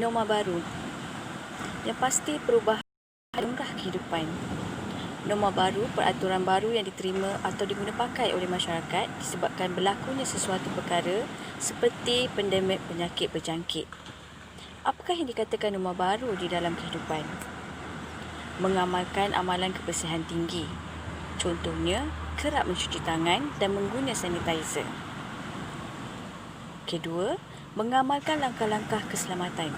norma baru. Yang pasti perubahan lumrah kehidupan. Norma baru, peraturan baru yang diterima atau diguna pakai oleh masyarakat disebabkan berlakunya sesuatu perkara seperti pandemik penyakit berjangkit. Apakah yang dikatakan norma baru di dalam kehidupan? Mengamalkan amalan kebersihan tinggi. Contohnya, kerap mencuci tangan dan menggunakan sanitizer. Kedua, mengamalkan langkah-langkah keselamatan.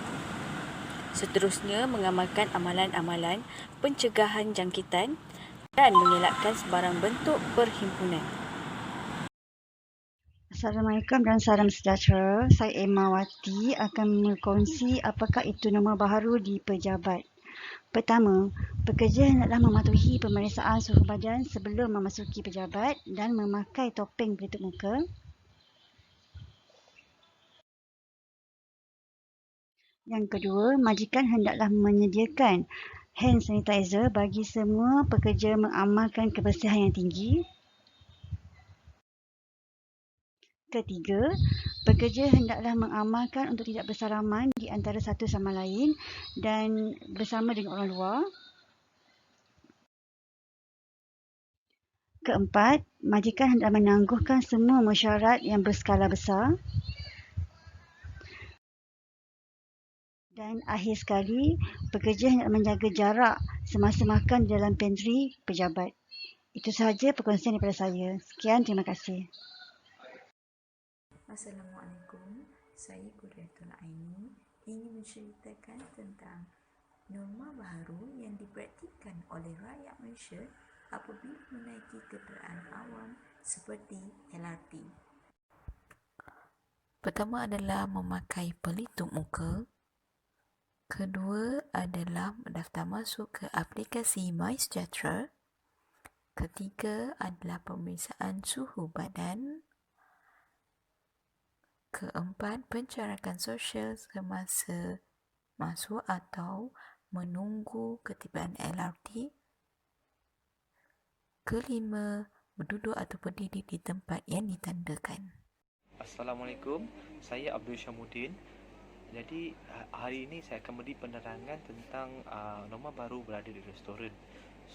Seterusnya, mengamalkan amalan-amalan pencegahan jangkitan dan mengelakkan sebarang bentuk perhimpunan. Assalamualaikum dan salam sejahtera. Saya Emma Wati akan berkongsi apakah itu norma baru di pejabat. Pertama, pekerja hendaklah mematuhi pemeriksaan suhu badan sebelum memasuki pejabat dan memakai topeng pelitup muka. Yang kedua, majikan hendaklah menyediakan hand sanitizer bagi semua pekerja mengamalkan kebersihan yang tinggi. Ketiga, pekerja hendaklah mengamalkan untuk tidak bersalaman di antara satu sama lain dan bersama dengan orang luar. Keempat, majikan hendaklah menangguhkan semua mesyuarat yang berskala besar. Dan akhir sekali, pekerja hendaklah menjaga jarak semasa makan di dalam pantry pejabat. Itu sahaja perkongsian daripada saya. Sekian, terima kasih. Assalamualaikum, saya Qurratul Aini ingin menceritakan tentang norma baru yang dipraktikkan oleh rakyat Malaysia apabila menaiki kenderaan awam seperti LRT. Pertama adalah memakai pelitup muka. Kedua adalah mendaftar masuk ke aplikasi MySejahtera. Ketiga adalah pemeriksaan suhu badan. Keempat, pencarakan sosial semasa masuk atau menunggu ketibaan LRT. Kelima, berduduk atau berdiri di tempat yang ditandakan. Assalamualaikum, saya Abdul Syamuddin. Jadi hari ini saya akan beri penerangan tentang norma baru berada di restoran.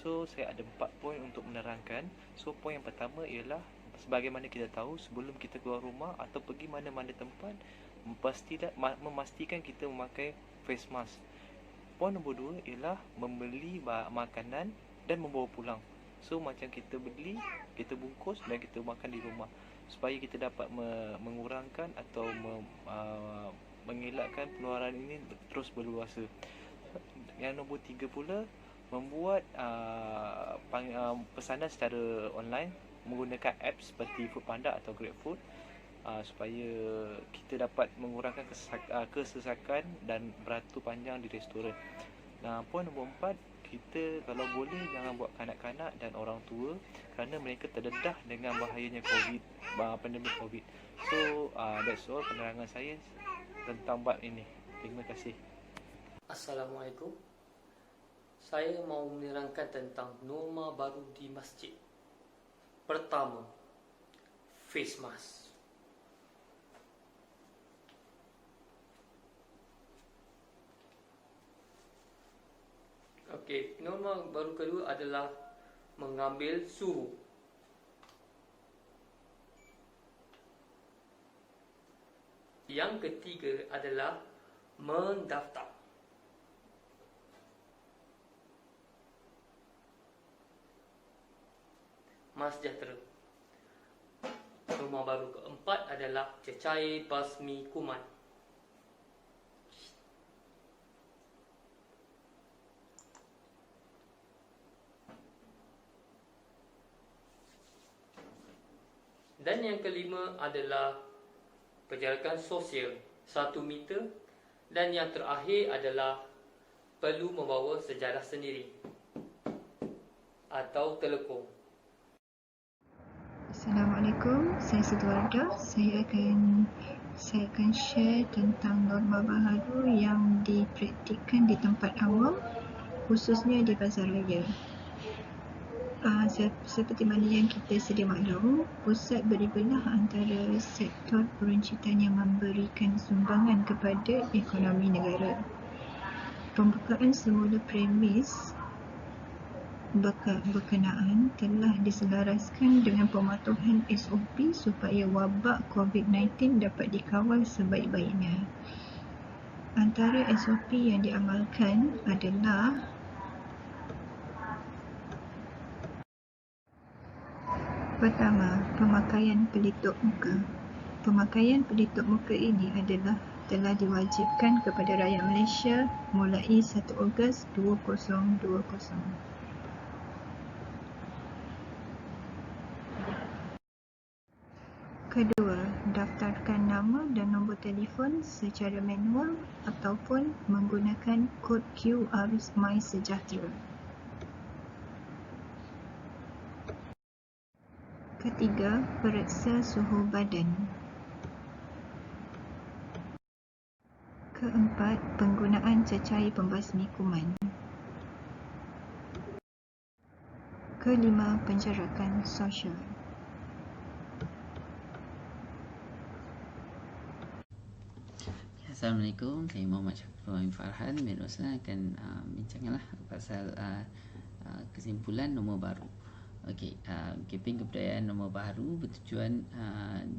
So saya ada 4 poin untuk menerangkan. So poin yang pertama ialah sebagaimana kita tahu, sebelum kita keluar rumah atau pergi mana-mana tempat, memastikan kita memakai face mask. Poin nombor 2 ialah membeli makanan dan membawa pulang. So macam kita beli, kita bungkus dan kita makan di rumah, supaya kita dapat mengurangkan atau mengelakkan penularan ini terus berluasa. Yang nombor 3 pula, membuat pesanan secara online menggunakan apps seperti Foodpanda atau GrabFood, supaya kita dapat mengurangkan kesesakan dan beratur panjang di restoran. Poin nombor 4, kita kalau boleh jangan buat kanak-kanak dan orang tua kerana mereka terdedah dengan bahayanya pandemik COVID. So that's all penerangan saya tentang bab ini. Terima kasih. Assalamualaikum. Saya mau menerangkan tentang norma baru di masjid. Pertama, face mask. Okey, norma baru kedua adalah mengambil suhu. Yang ketiga adalah mendaftar. MySejahtera. Norma baru keempat adalah cecair basmi kuman. Dan yang kelima adalah penjarakan sosial 1 meter. Dan yang terakhir adalah perlu membawa sejarah sendiri atau telekong. Assalamualaikum, saya Siti Wardah. Saya akan share tentang norma baharu yang dipraktikkan di tempat awam, khususnya di pasar raya. seperti mana yang kita sedia maklum, pusat berbelah antara sektor peruncitan yang memberikan sumbangan kepada ekonomi negara. Pembukaan semula premis berkenaan telah diselaraskan dengan pematuhan SOP supaya wabak COVID-19 dapat dikawal sebaik-baiknya. Antara SOP yang diamalkan adalah pertama, pemakaian pelitup muka. Pemakaian pelitup muka ini telah diwajibkan kepada rakyat Malaysia mulai 1 Ogos 2020. Kedua, daftarkan nama dan nombor telefon secara manual ataupun menggunakan kod QR MySejahtera. Ketiga, periksa suhu badan. Keempat, penggunaan cecair pembasmi kuman. Kelima, penjarakan sosial. Assalamualaikum, saya Muhammad Syafruddin Farhan bin Roslan akan bincanglah pasal kesimpulan nombor baru. Okey, kempen kebudayaan nombor baru bertujuan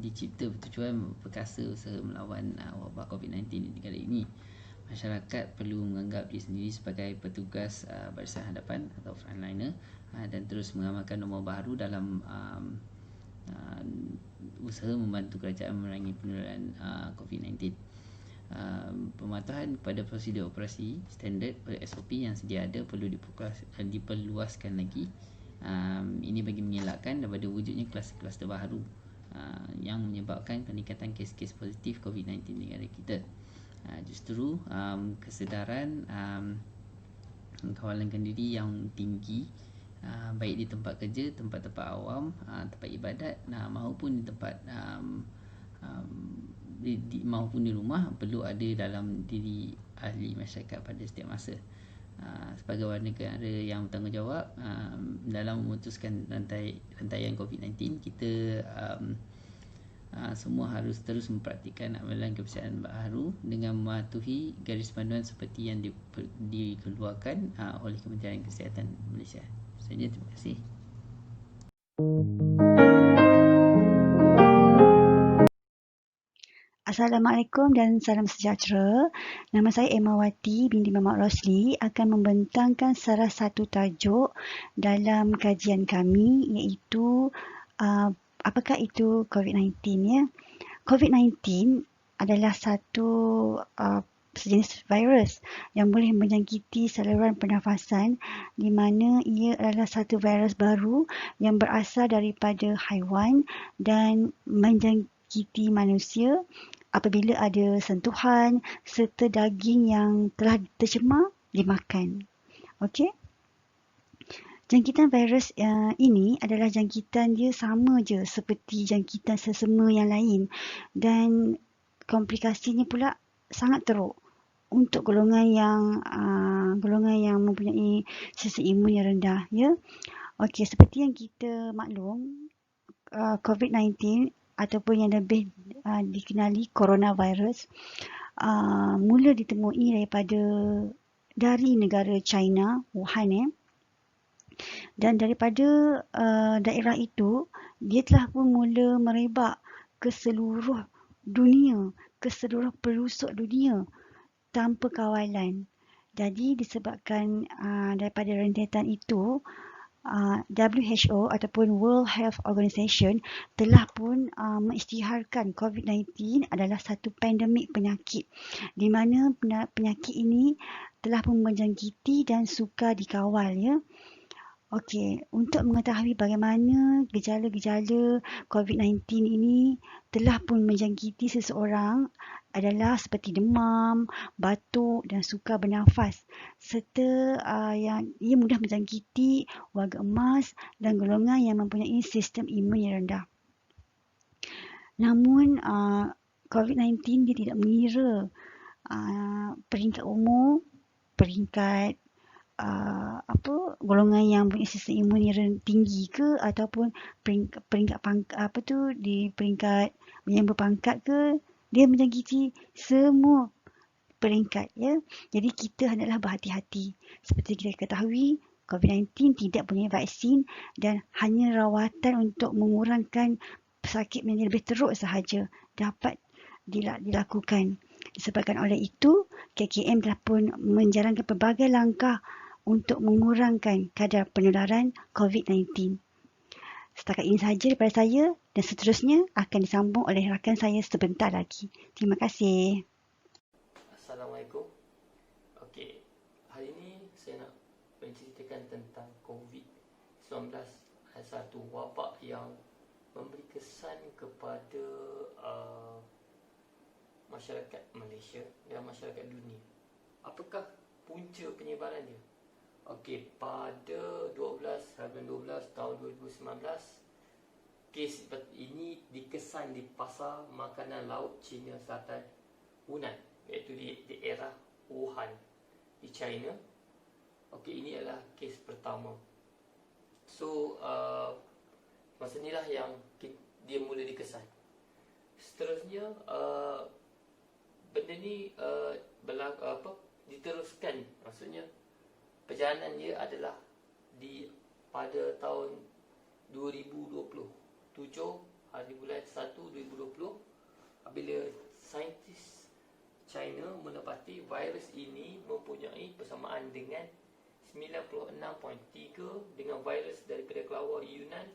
dicipta bertujuan perkasa usaha melawan wabak COVID-19 di negara ini. Masyarakat perlu menganggap diri sendiri sebagai petugas barisan hadapan atau frontliner dan terus mengamalkan nombor baru dalam usaha membantu kerajaan memerangi penularan COVID-19. Pematuhan kepada prosedur operasi standard SOP yang sedia ada perlu diperluaskan lagi. Ini bagi mengelakkan daripada wujudnya kluster-kluster baru yang menyebabkan peningkatan kes-kes positif COVID-19 di negara kita. Justru kesedaran kawalan diri yang tinggi baik di tempat kerja, tempat-tempat awam, tempat ibadat maupun di tempat maupun di rumah perlu ada dalam diri ahli masyarakat pada setiap masa. Sebagai warga negara yang bertanggungjawab dalam memutuskan rantaian COVID-19, kita semua harus terus mempraktikkan amalan kebiasaan baru dengan mematuhi garis panduan seperti yang dikeluarkan oleh Kementerian Kesihatan Malaysia. Saja, terima kasih. Assalamualaikum dan salam sejahtera. Nama saya Emma Wati binti Muhammad Rosli akan membentangkan salah satu tajuk dalam kajian kami, iaitu apakah itu COVID-19 ya. COVID-19 adalah satu sejenis virus yang boleh menjangkiti saluran pernafasan, di mana ia adalah satu virus baru yang berasal daripada haiwan dan menjangkiti manusia apabila ada sentuhan serta daging yang telah tercemar dimakan. Okey. Jangkitan virus ini adalah jangkitan dia sama je seperti jangkitan sesama yang lain, dan komplikasinya pula sangat teruk untuk golongan yang mempunyai sistem imun yang rendah ya. Okey, seperti yang kita maklum, COVID-19 ataupun yang lebih dikenali coronavirus mula ditemui dari negara China, Wuhan dan daripada daerah itu dia telah pun mula merebak ke seluruh dunia, ke seluruh pelosok dunia tanpa kawalan. Jadi disebabkan daripada rentetan itu, WHO ataupun World Health Organization telah pun mengisytiharkan COVID-19 adalah satu pandemik penyakit, di mana penyakit ini telah pun menjangkiti dan sukar dikawal ya. Okey, untuk mengetahui bagaimana gejala-gejala COVID-19 ini telah pun menjangkiti seseorang adalah seperti demam, batuk dan sukar bernafas, serta yang ia mudah menjangkiti warga emas dan golongan yang mempunyai sistem imun yang rendah. Namun COVID-19 dia tidak mengira peringkat umur, peringkat golongan yang punya sistem imun yang tinggi ke, ataupun peringkat di peringkat yang berpangkat ke, dia menjangkiti semua peringkat, ya. Jadi kita hendaklah berhati-hati. Seperti kita ketahui, COVID-19 tidak punya vaksin dan hanya rawatan untuk mengurangkan sakit menjadi lebih teruk sahaja dapat dilakukan. Disebabkan oleh itu, KKM telah pun menjalankan pelbagai langkah untuk mengurangkan kadar penularan COVID-19. Setakat ini sahaja daripada saya dan seterusnya akan disambung oleh rakan saya sebentar lagi. Terima kasih. Assalamualaikum. Okey, hari ini saya nak menceritakan tentang COVID-19, satu wabak yang memberi kesan kepada masyarakat Malaysia dan masyarakat dunia. Apakah punca penyebarannya? Okey, pada 12 tahun 2019, kes ini dikesan di pasar makanan laut China Selatan, Hunan, iaitu di daerah Wuhan di China. Okey, ini adalah kes pertama. So, masa inilah yang dia mula dikesan. Seterusnya, benda ni diteruskan. Maksudnya, perjalanan dia adalah pada tahun 2020, 7 hari bulan 1 2020, apabila saintis China mendapati virus ini mempunyai persamaan dengan 96.3 dengan virus daripada kelawar Yunnan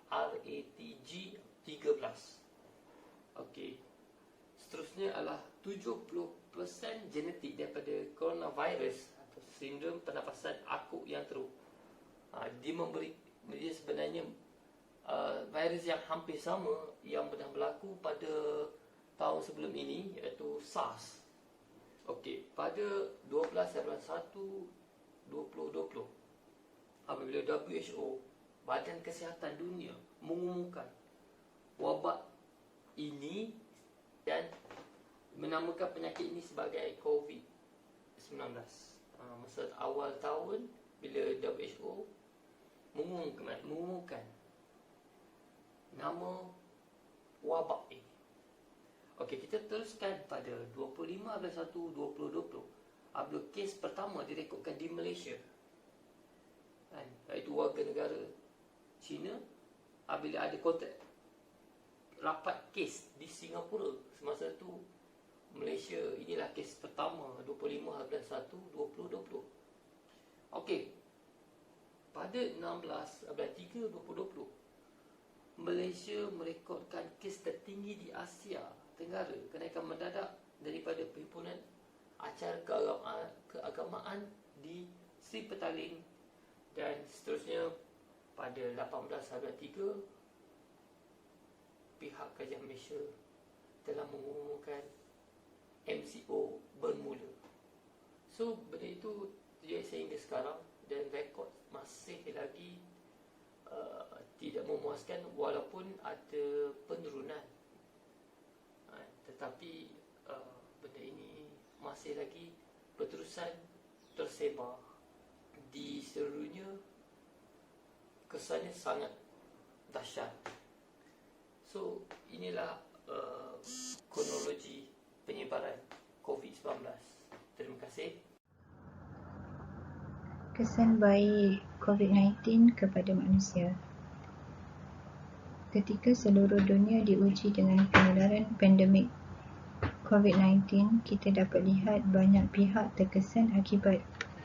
RATG13. Okey. Seterusnya adalah 70% genetik daripada coronavirus atau sindrom pernafasan akut yang teruk. Dia sebenarnya virus yang hampir sama yang pernah berlaku pada tahun sebelum ini, iaitu SARS. Okey, pada 12/1/2020, apabila WHO, Badan Kesihatan Dunia, mengumumkan wabak ini dan menamakan penyakit ini sebagai COVID-19. Masa awal tahun, bila WHO mengumumkan nama wabak ini. Okey, kita teruskan pada 25/1/2020. Apabila kes pertama direkodkan di Malaysia, iaitu warga negara Cina, apabila ada kontak rapat kes di Singapura semasa itu. Malaysia, inilah kes pertama 25/1/2020. Okey, pada 16/3/2020, Malaysia merekodkan kes tertinggi di Asia Tenggara, kenaikan mendadak daripada Perhimpunan Acara Keagamaan di Sri Petaling, dan seterusnya pada 18/3, pihak Kerajaan Malaysia telah mengumumkan MCO bermula. So, benda itu terjadi sehingga sekarang dan rekod masih lagi tidak memuaskan walaupun ada penurunan. Tetapi benda ini masih lagi berterusan tersebar di seluruhnya. Kesannya sangat dahsyat. So, inilah kronologi penyebaran COVID-19. Terima kasih. Kesan baik COVID-19 kepada manusia. Ketika seluruh dunia diuji dengan penularan pandemik COVID-19, kita dapat lihat banyak pihak terkesan akibat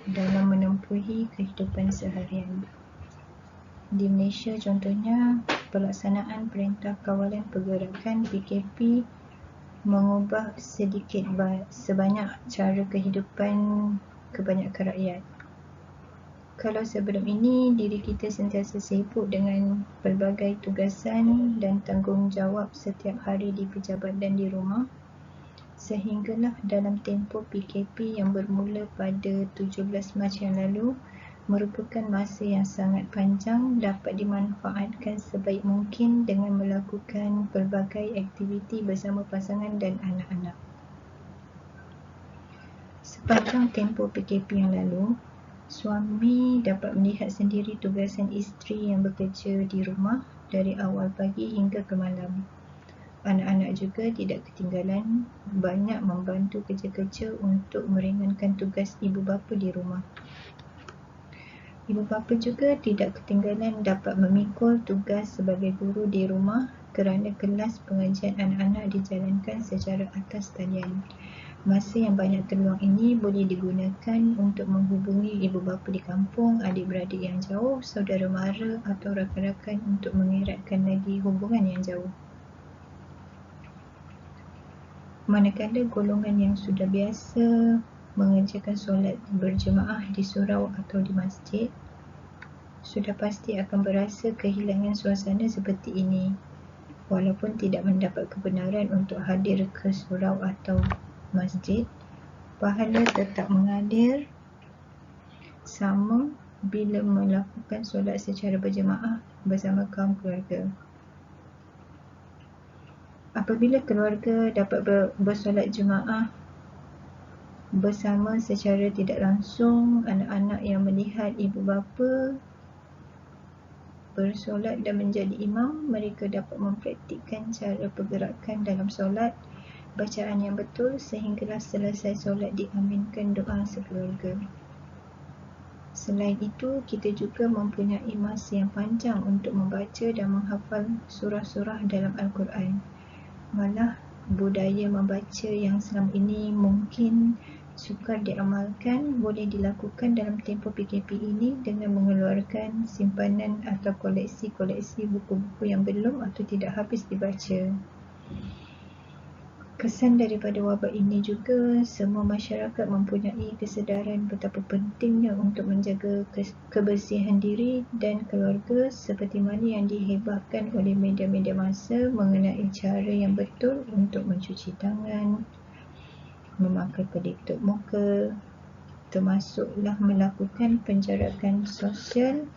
dalam menempuhi kehidupan seharian. Di Malaysia contohnya, pelaksanaan Perintah Kawalan Pergerakan PKP mengubah sebanyak cara kehidupan kebanyakan rakyat. Kalau sebelum ini diri kita sentiasa sibuk dengan pelbagai tugasan dan tanggungjawab setiap hari di pejabat dan di rumah, sehinggalah dalam tempoh PKP yang bermula pada 17 Mac yang lalu merupakan masa yang sangat panjang dapat dimanfaatkan sebaik mungkin dengan melakukan pelbagai aktiviti bersama pasangan dan anak-anak. Sepanjang tempoh PKP yang lalu, Suami dapat melihat sendiri tugasan isteri yang bekerja di rumah dari awal pagi hingga ke malam. Anak-anak juga tidak ketinggalan banyak membantu kerja-kerja untuk meringankan tugas ibu bapa di rumah. Ibu bapa juga tidak ketinggalan dapat memikul tugas sebagai guru di rumah kerana kelas pengajian anak-anak dijalankan secara atas talian. Masa yang banyak terluang ini boleh digunakan untuk menghubungi ibu bapa di kampung, adik-beradik yang jauh, saudara mara atau rakan-rakan untuk mengeratkan lagi hubungan yang jauh. Manakala golongan yang sudah biasa mengerjakan solat berjemaah di surau atau di masjid, sudah pasti akan berasa kehilangan suasana seperti ini. Walaupun tidak mendapat kebenaran untuk hadir ke surau atau masjid, pahala tetap mengalir sama bila melakukan solat secara berjemaah bersama kaum keluarga. Apabila keluarga dapat bersolat jemaah bersama secara tidak langsung, anak-anak yang melihat ibu bapa bersolat dan menjadi imam, mereka dapat mempraktikkan cara pergerakan dalam solat, bacaan yang betul sehinggalah selesai solat diaminkan doa sekeluarga. Selain itu, kita juga mempunyai masa yang panjang untuk membaca dan menghafal surah-surah dalam Al-Quran. Malah, budaya membaca yang selama ini mungkin sukar diamalkan boleh dilakukan dalam tempoh PKP ini dengan mengeluarkan simpanan atau koleksi-koleksi buku-buku yang belum atau tidak habis dibaca. Kesan daripada wabak ini juga, semua masyarakat mempunyai kesedaran betapa pentingnya untuk menjaga kebersihan diri dan keluarga seperti mana yang dihebahkan oleh media-media massa mengenai cara yang betul untuk mencuci tangan, memakai pelitup muka, termasuklah melakukan penjarakan sosial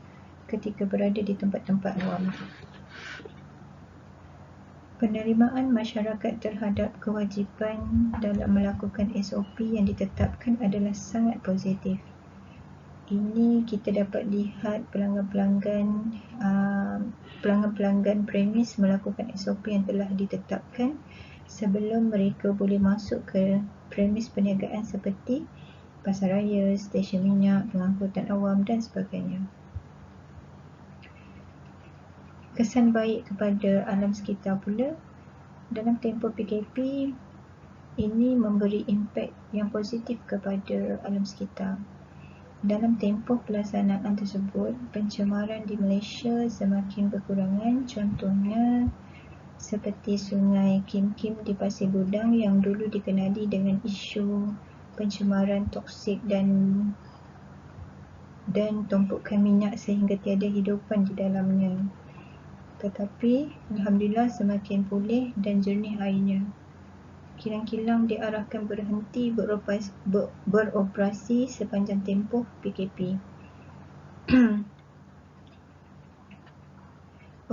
ketika berada di tempat-tempat awam. Penerimaan masyarakat terhadap kewajipan dalam melakukan SOP yang ditetapkan adalah sangat positif. Ini kita dapat lihat pelanggan-pelanggan premis melakukan SOP yang telah ditetapkan sebelum mereka boleh masuk ke premis perniagaan seperti pasaraya, stesen minyak, pengangkutan awam dan sebagainya. Kesan baik kepada alam sekitar pula, dalam tempoh PKP ini memberi impak yang positif kepada alam sekitar. Dalam tempoh pelaksanaan tersebut, pencemaran di Malaysia semakin berkurangan, contohnya seperti Sungai Kim Kim di Pasir Gudang yang dulu dikenali dengan isu pencemaran toksik dan tumpukan minyak sehingga tiada hidupan di dalamnya. Tetapi Alhamdulillah semakin pulih dan jernih airnya. Kilang-kilang diarahkan berhenti beroperasi sepanjang tempoh PKP.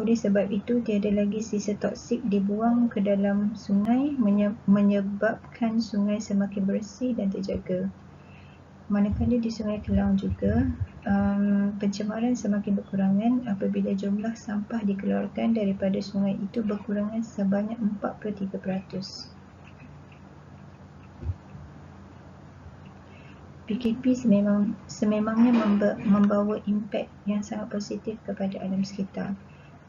Oleh sebab itu, tiada lagi sisa toksik dibuang ke dalam sungai menyebabkan sungai semakin bersih dan terjaga. Manakala di Sungai Kelang juga, pencemaran semakin berkurangan apabila jumlah sampah dikeluarkan daripada sungai itu berkurangan sebanyak 43%. PKP sememangnya membawa impak yang sangat positif kepada alam sekitar.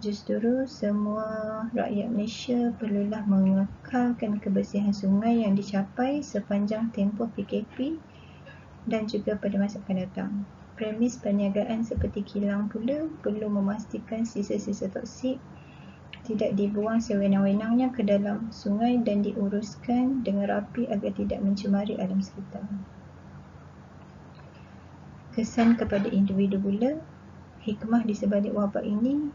Justru semua rakyat Malaysia perlulah mengekalkan kebersihan sungai yang dicapai sepanjang tempoh PKP dan juga pada masa akan datang. Premis perniagaan seperti kilang pula perlu memastikan sisa-sisa toksik tidak dibuang sewenang-wenangnya ke dalam sungai dan diuruskan dengan rapi agar tidak mencemari alam sekitar. Kesan kepada individu pula, hikmah di sebalik wabak ini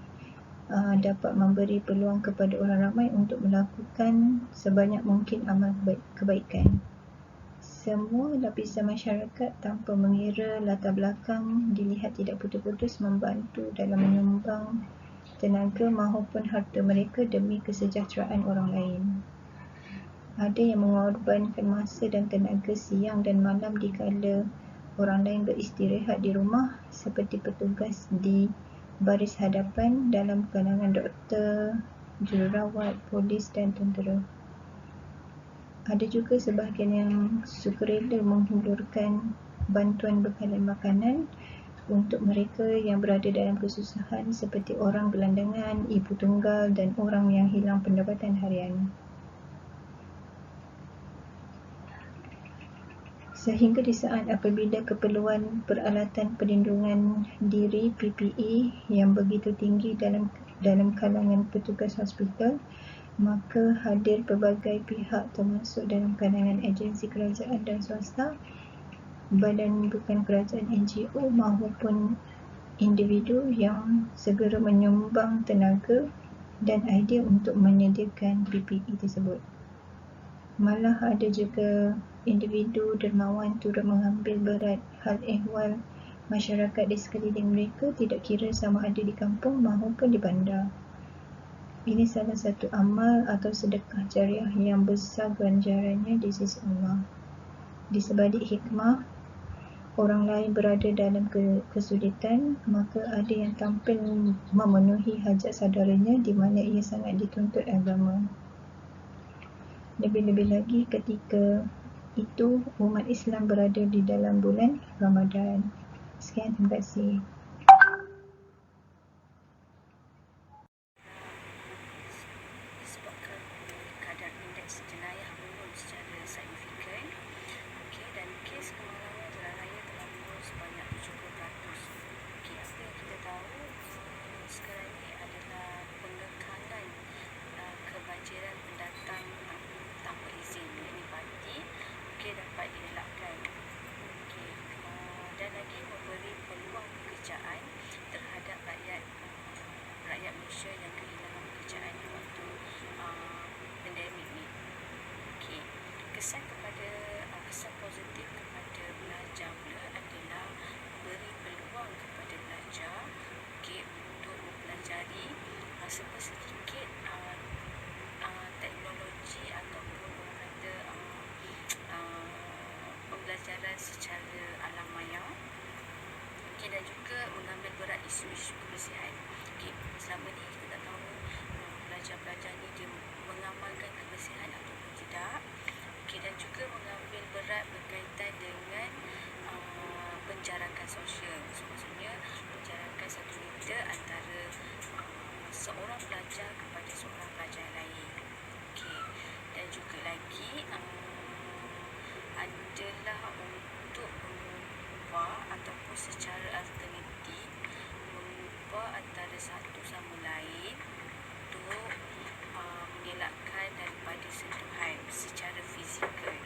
dapat memberi peluang kepada orang ramai untuk melakukan sebanyak mungkin amal kebaikan. Semua lapisan masyarakat tanpa mengira latar belakang dilihat tidak putus-putus membantu dalam menyumbang tenaga maupun harta mereka demi kesejahteraan orang lain. Ada yang mengorbankan masa dan tenaga siang dan malam dikala orang lain beristirahat di rumah seperti petugas di baris hadapan dalam kalangan doktor, jururawat, polis dan tentera. Ada juga sebahagian yang sukarela menghulurkan bantuan bekalan makanan untuk mereka yang berada dalam kesusahan seperti orang gelandangan, ibu tunggal dan orang yang hilang pendapatan harian. Sehingga di saat apabila keperluan peralatan perlindungan diri PPE yang begitu tinggi dalam kalangan petugas hospital, maka hadir pelbagai pihak termasuk dalam kalangan agensi kerajaan dan swasta, badan bukan kerajaan NGO maupun individu yang segera menyumbang tenaga dan idea untuk menyediakan PPE tersebut. Malah ada juga individu dermawan turut mengambil berat hal ehwal masyarakat di sekeliling mereka, tidak kira sama ada di kampung maupun di bandar. Ini salah satu amal atau sedekah jariah yang besar ganjarannya di sisi Allah. Di sebalik hikmah, orang lain berada dalam kesulitan, maka ada yang tampil memenuhi hajat saudaranya di mana ia sangat dituntut agama. Lebih-lebih lagi ketika itu umat Islam berada di dalam bulan Ramadan. Sekian, terima kasih. Disebabkan kadar indeks jenayah menurun secara signifikan, dan kes kemalangan jalan raya telah menurun sebanyak 70%. Apa yang kita tahu sekarang ini adalah pengekalan kebanjiran pendatang tanpa izin, yakni parti, dapat dielakkan. Dan lagi memberi peluang pekerjaan terhadap rakyat Malaysia yang kehilangan pekerjaan di waktu pandemik ni. Kesan positif kepada pelajar pula adalah beri peluang kepada pelajar untuk mempelajari sedikit teknologi ataupun orang kata pembelajaran secara alam maya, dan juga mengambil berat isu-isu kebersihan. Selama ni kita tak tahu pelajar-pelajar ni dia mengamalkan kebersihan ataupun tidak, dan juga mengambil berat berkaitan dengan penjarakan sosial. Maksudnya penjarakan satu meter antara seorang pelajar kepada seorang pelajar lain. Dan juga lagi adalah untuk mengubah ataupun secara alternatif mengubah antara satu sama lain untuk mengelakkan daripada sentuhan secara fizikal.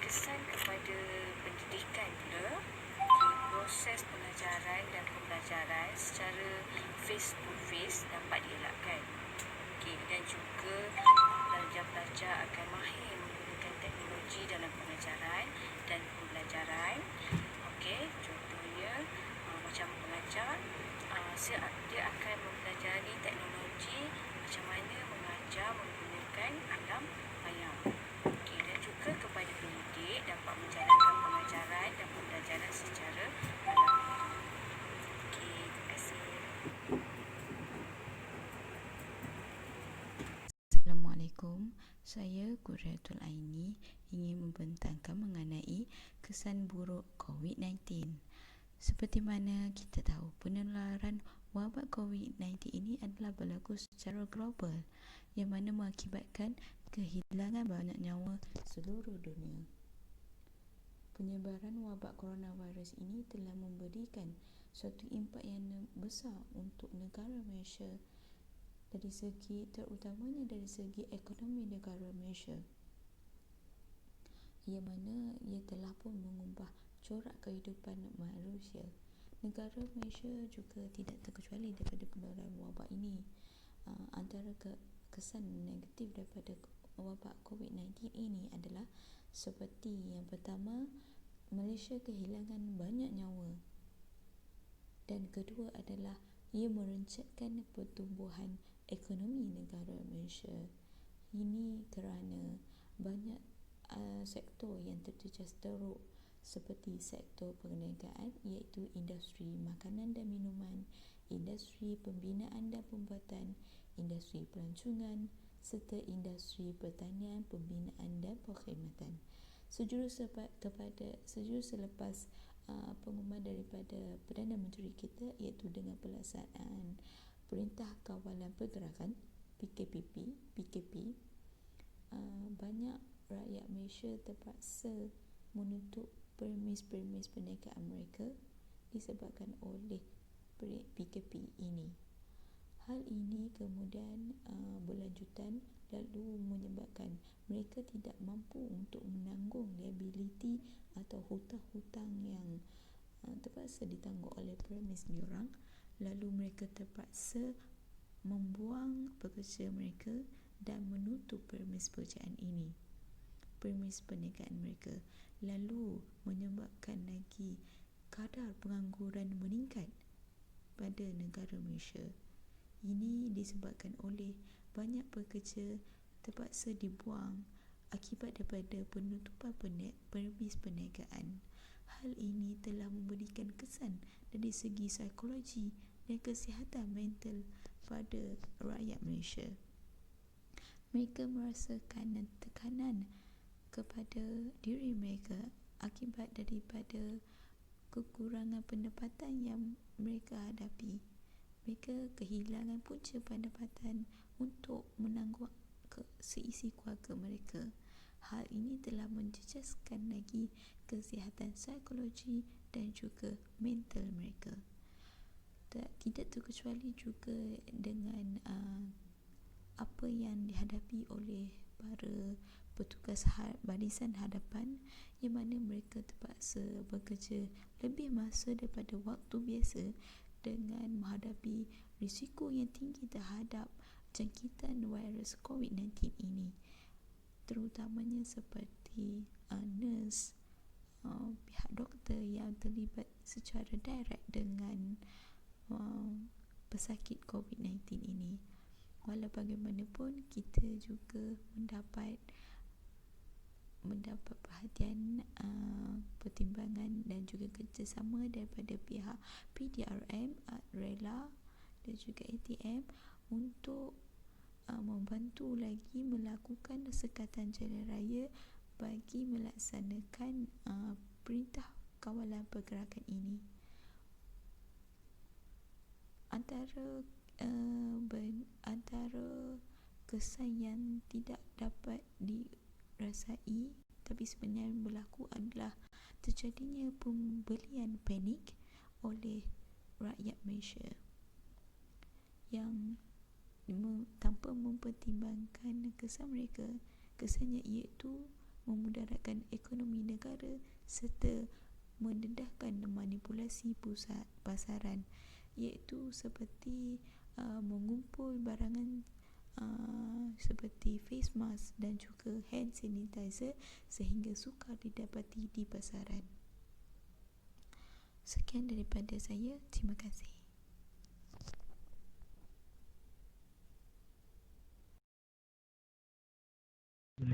Kesan kepada pendidikan pula, proses pengajaran dan pembelajaran secara face to face dapat dielakkan. Dan juga pelajar-pelajar akan mahir menggunakan teknologi dalam pengajaran dan pembelajaran. Contohnya macam pengajar, dia akan mempelajari teknologi macam mana mengajar menggunakan alam maya. Dan juga kepada pendidik dapat menjalankan pengajaran dan pembelajaran secara alam maya. Terima kasih. Assalamualaikum, saya Qurratul Aini ingin membentangkan mengenai kesan buruk COVID-19. Seperti mana kita tahu, penularan wabak COVID-19 ini adalah berlaku secara global yang mana mengakibatkan kehilangan banyak nyawa seluruh dunia. Penyebaran wabak coronavirus ini telah memberikan suatu impak yang besar untuk negara Malaysia dari segi terutamanya dari segi ekonomi negara Malaysia, yang mana ia telah pun mengubah corak kehidupan manusia. Negara Malaysia juga tidak terkecuali daripada penularan wabak ini. Antara kesan negatif daripada wabak COVID-19 ini adalah seperti yang pertama, Malaysia kehilangan banyak nyawa, dan kedua adalah ia meroncatkan pertumbuhan ekonomi negara Malaysia. Ini kerana banyak sektor yang terjejas teruk seperti sektor perniagaan iaitu industri makanan dan minuman, industri pembinaan dan pembuatan, industri pelancongan serta industri pertanian, pembinaan dan perkhidmatan. Sejurus selepas pengumuman daripada Perdana Menteri kita iaitu dengan pelaksanaan Perintah Kawalan Pergerakan PKP, banyak rakyat Malaysia terpaksa menutup permis perniagaan mereka disebabkan oleh PKP ini. Hal ini kemudian berlanjutan lalu menyebabkan mereka tidak mampu untuk menanggung liability atau hutang-hutang yang terpaksa ditanggung oleh premis diorang, lalu mereka terpaksa membuang pekerja mereka dan menutup premis pekerjaan ini, premis perniagaan mereka, lalu menyebabkan lagi kadar pengangguran meningkat pada negara Malaysia. Ini disebabkan oleh banyak pekerja terpaksa dibuang akibat daripada penutupan permis perniagaan. Hal ini telah memberikan kesan dari segi psikologi dan kesihatan mental pada rakyat Malaysia. Mereka merasakan tekanan kepada diri mereka akibat daripada kekurangan pendapatan yang mereka hadapi. Mereka kehilangan punca pendapatan untuk menanggung seisi keluarga mereka. Hal ini telah menjejaskan lagi kesihatan psikologi dan juga mental mereka. Tidak terkecuali juga dengan apa yang dihadapi oleh para petugas barisan hadapan, yang mana mereka terpaksa bekerja lebih masa daripada waktu biasa dengan menghadapi risiko yang tinggi terhadap jangkitan virus COVID-19 ini, terutamanya seperti nurse, pihak doktor yang terlibat secara direct dengan pesakit COVID-19 ini. Walau bagaimanapun, kita juga mendapat perhatian, pertimbangan dan juga kerjasama daripada pihak PDRM, RELA dan juga ATM untuk membantu lagi melakukan sekatan jalan raya bagi melaksanakan Perintah Kawalan Pergerakan ini. Antara kesan yang tidak dapat dirasai tapi sebenarnya berlaku adalah terjadinya pembelian panik oleh rakyat Malaysia yang tanpa mempertimbangkan kesan mereka. Kesannya iaitu memudaratkan ekonomi negara serta mendedahkan manipulasi pusat pasaran, iaitu seperti mengumpul barangan seperti face mask dan juga hand sanitizer sehingga sukar didapati di pasaran. Sekian daripada saya, terima kasih.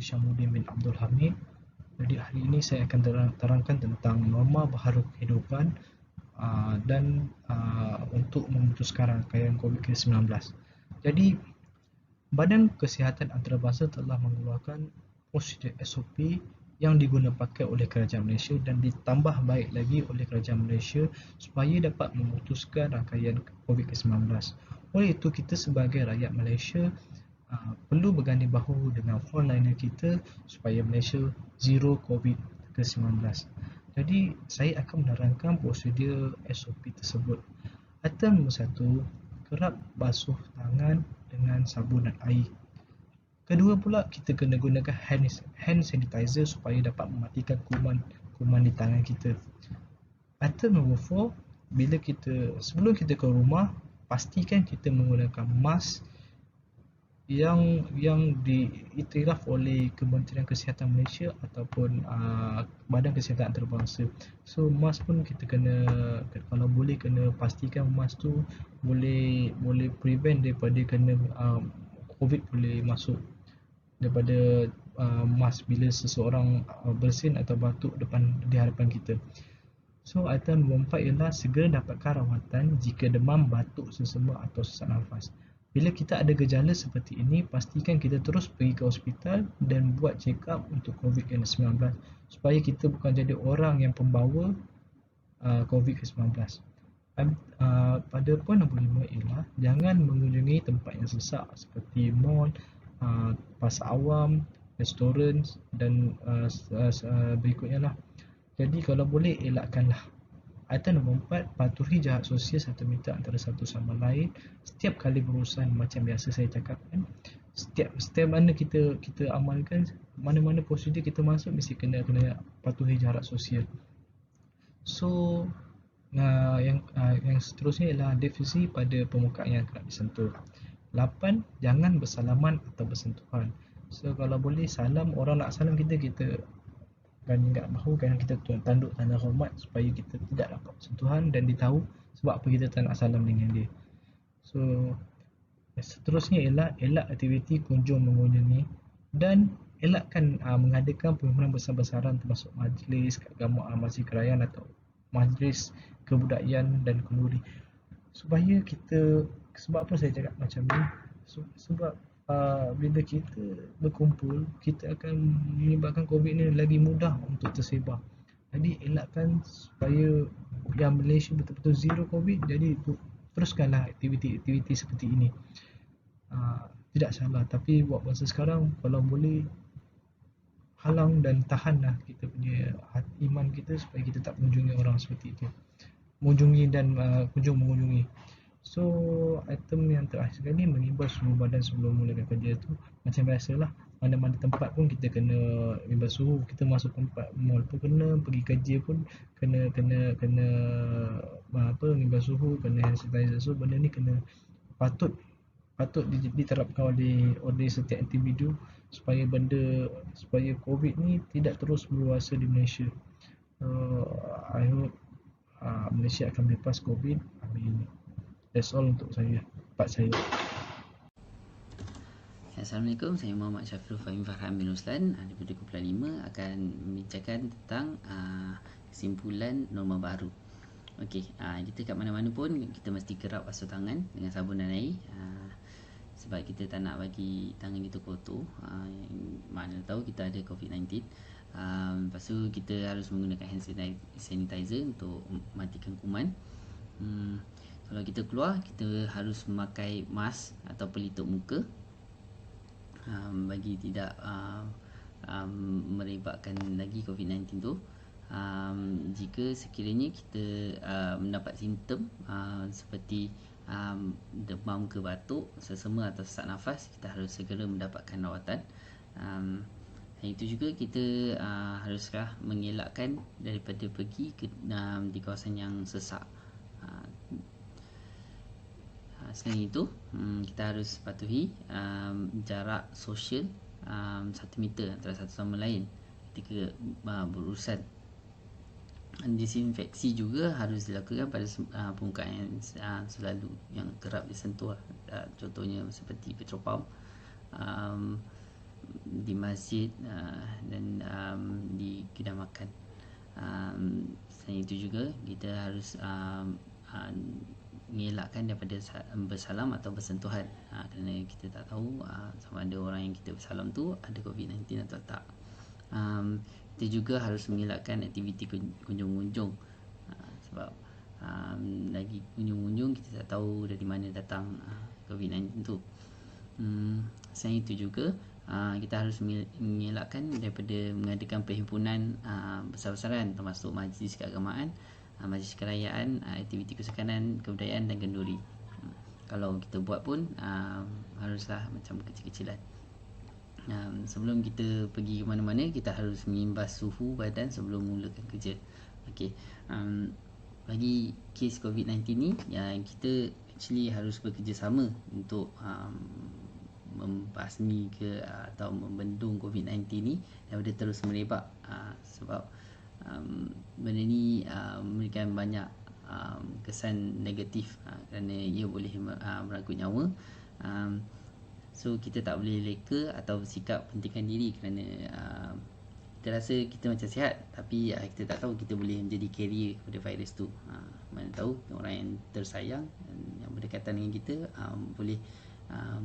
Syamuddin bin Abdul Hamid. Jadi hari ini saya akan terangkan tentang norma baharu kehidupan dan untuk memutuskan rangkaian COVID-19. Jadi Badan Kesihatan Antarabangsa telah mengeluarkan prosedur SOP yang diguna pakai oleh Kerajaan Malaysia dan ditambah baik lagi oleh Kerajaan Malaysia supaya dapat memutuskan rangkaian COVID-19. Oleh itu, kita sebagai rakyat Malaysia perlu berganding bahu dengan frontliner kita supaya Malaysia zero COVID-19. Jadi saya akan menerangkan prosedur SOP tersebut. Item nombor 1, kerap basuh tangan dengan sabun dan air. Kedua pula, kita kena gunakan hand sanitizer supaya dapat mematikan kuman di tangan kita. Item nombor 4, sebelum kita ke rumah, pastikan kita menggunakan mask yang diiktiraf oleh Kementerian Kesihatan Malaysia ataupun Badan Kesihatan Antarabangsa. So mask pun kita kena, kalau boleh kena pastikan mask tu boleh prevent daripada kena COVID boleh masuk daripada mask bila seseorang bersin atau batuk di hadapan kita. So, item nombor 4 ialah segera dapatkan rawatan jika demam, batuk, sesemak atau sesak nafas. Bila kita ada gejala seperti ini, pastikan kita terus pergi ke hospital dan buat check up untuk COVID-19 supaya kita bukan jadi orang yang pembawa COVID-19. Pada poin nombor 5 ialah jangan mengunjungi tempat yang sesak seperti mall, pasar awam, restoran dan berikutnya lah. Jadi kalau boleh elakkanlah. Item nombor 4, patuhi jarak sosial 1 meter antara satu sama lain setiap kali berurusan. Macam biasa saya cakap kan, setiap mana kita amalkan, mana-mana prosedur kita masuk mesti kena patuhi jarak sosial. So yang seterusnya ialah advokasi pada permukaan yang kerap disentuh. 8, jangan bersalaman atau bersentuhan. So kalau boleh salam, orang nak salam kita ganyak bahu, kan kita tanduk tanda hormat supaya kita tidak dapat sentuhan dan ditahu sebab apa kita tak nak salam dengan dia. So seterusnya ialah elak aktiviti kunjung mengunjungi dan elakkan mengadakan perhimpunan besar-besaran termasuk majlis keagamaan, majlis kerajaan atau majlis kebudayaan dan kenduri. Supaya kita, sebab apa saya cakap macam ni? Sebab bila kita berkumpul, kita akan menyebabkan COVID ni lagi mudah untuk tersebar. Jadi elakkan supaya yang Malaysia betul-betul zero COVID. Jadi teruskanlah aktiviti-aktiviti seperti ini. Tidak salah, tapi buat masa sekarang kalau boleh halang dan tahanlah kita punya iman kita supaya kita tak mengunjungi orang seperti itu, mengunjungi dan kunjung mengunjungi. So item yang terakhir sekali, mengimbas suhu badan sebelum mulakan kerja tu macam biasalah, mana-mana tempat pun kita kena imbas suhu. Kita masuk tempat mall pun kena, pergi kerja pun kena imbas suhu, kena hand sanitizer. So benda ni kena patut diterapkan oleh setiap individu supaya COVID ni tidak terus berkuasa di Malaysia. I hope Malaysia akan lepas COVID. Amin. That's all untuk part saya. Assalamualaikum, saya Muhammad Syafrul Fahim Farhan bin Ruslan daripada Kumpulan 5 akan membincangkan tentang kesimpulan norma baru. Okey, kita kat mana-mana pun kita mesti kerap basuh tangan dengan sabun dan air, sebab kita tak nak bagi tangan kita kotor. Mana tahu kita ada COVID-19. Lepas tu kita harus menggunakan hand sanitizer untuk matikan kuman. Kalau kita keluar, kita harus memakai mask atau pelitup muka bagi tidak merebakkan lagi COVID-19 tu. Jika sekiranya kita mendapat simptom seperti demam ke batuk, sesema atau sesak nafas, kita harus segera mendapatkan rawatan. Itu juga kita haruslah mengelakkan daripada pergi di kawasan yang sesak. Selain itu, kita harus patuhi jarak sosial 1 meter antara satu sama lain ketika berurusan. Disinfeksi juga harus dilakukan pada permukaan yang selalu yang kerap disentuh. Contohnya seperti petrol pump, di masjid dan di kedai makan. Selain itu juga kita harus mengelakkan daripada bersalam atau bersentuhan, kerana kita tak tahu sama ada orang yang kita bersalam tu ada COVID-19 atau tak. Kita juga harus mengelakkan aktiviti kunjung-kunjung, sebab lagi kunjung-kunjung kita tak tahu dari mana datang COVID-19 tu. Selain itu juga kita harus mengelakkan daripada mengadakan perhimpunan besar-besaran termasuk majlis keagamaan, majlis kerajaan, aktiviti kesukanan, kebudayaan dan kenduri. Kalau kita buat pun haruslah macam kecil-kecilan. Sebelum kita pergi ke mana-mana, kita harus mengimbas suhu badan sebelum mulakan kerja. Okey. Bagi kes COVID-19 ni, kita actually harus bekerjasama untuk membasmi atau membendung COVID-19 ni daripada terus merebak, sebab benda ni memberikan banyak kesan negatif, kerana ia boleh merangkut nyawa. So kita tak boleh leka atau bersikap pentingkan diri kerana kita rasa kita macam sihat, tapi kita tak tahu kita boleh menjadi carrier kepada virus tu. Mana tahu orang yang tersayang yang berdekatan dengan kita boleh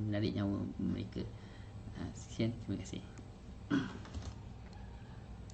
menarik nyawa mereka. Sekian, terima kasih.